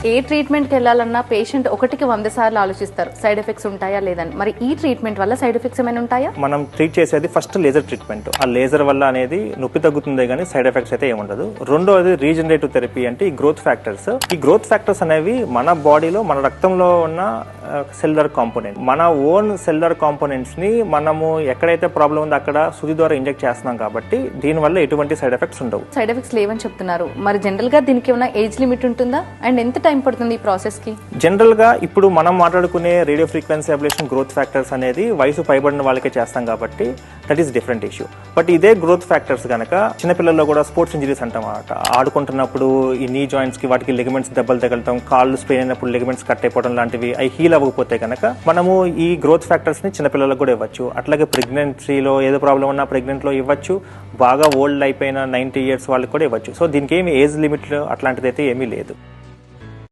ఏ ట్రీట్మెంట్కి వెళ్ళాలన్నా పేషెంట్ ఒకటికి 100 సార్లు ఆలోచిస్తారు సైడ్ ఎఫెక్ట్స్ ఉంటాయా లేదని. మరి ఈ ట్రీట్మెంట్ వల్ల సైడ్ ఎఫెక్ట్స్ ఏమైనా ఉంటాయా? మనం ట్రీట్ చేసేది ఫస్ట్ లేజర్ ట్రీట్మెంట్. ఆ లేజర్ వల్ల అనేది నొప్పి తగ్గుతుందే కానీ సైడ్ ఎఫెక్ట్స్ అయితే ఏముండదు. రెండోది రీజనరేటివ్ థెరపీ అంటే ఈ గ్రోత్ ఫ్యాక్టర్స్. ఈ గ్రోత్ ఫ్యాక్టర్స్ అనేవి మన బాడీలో మన రక్తంలో ఉన్న సెల్యులర్ కాంపోనెంట్, మన ఓన్ సెల్యులర్ కాంపోనెంట్స్ ని మనము ఎక్కడైతే ప్రాబ్లం ఉందో అక్కడ సూది ద్వారా ఇంజెక్ట్ చేస్తున్నాం కాబట్టి దీనివల్ల ఎటువంటి సైడ్ ఎఫెక్ట్స్ ఉండవు. సైడ్ ఎఫెక్ట్స్ లేవని చెప్తున్నారు. మరి జనరల్ గా దీనికి ఏమైనా ఏజ్ లిమిట్ ఉంటుందా అండ్ ఎంత టైం పడుతుంది ఈ ప్రాసెస్ కి? జనరల్ గా ఇప్పుడు మనం మాట్లాడుకునే radio frequency ablation growth factors అనేది వయసు పైబడిన వాళ్ళకే చేస్తాం కాబట్టి that is different issue. But ఇదే గ్రోత్ ఫ్యాక్టర్స్ కనుక చిన్నపిల్లల్లో కూడా స్పోర్ట్స్ ఇంజరీస్ అంటాం అన్నమాట. ఆడుకుంటున్నప్పుడు ఈ నీ జాయింట్స్ కి వాటికి లిగమెంట్స్ దెబ్బలు తగలటం, కాళ్ళు స్పెయిన్ అయినప్పుడు లిగమెంట్స్ కట్ అయిపోవడం లాంటివి అవి హీల్ అవ్వకపోతే కనుక మనము ఈ గ్రోత్ ఫ్యాక్టర్స్ ని చిన్నపిల్లలకు కూడా ఇవ్వచ్చు. అట్లాగే ప్రెగ్నెన్సీలో ఏదో ప్రాబ్లం ఉన్నా ప్రెగ్నెంట్ లో ఇవ్వచ్చు. బాగా ఓల్డ్ అయిపోయిన 90 years వాళ్ళకి కూడా ఇవ్వచ్చు. సో దీనికి ఏమి ఏజ్ లిమిట్ అట్లాంటిది అయితే ఏమీ లేదు.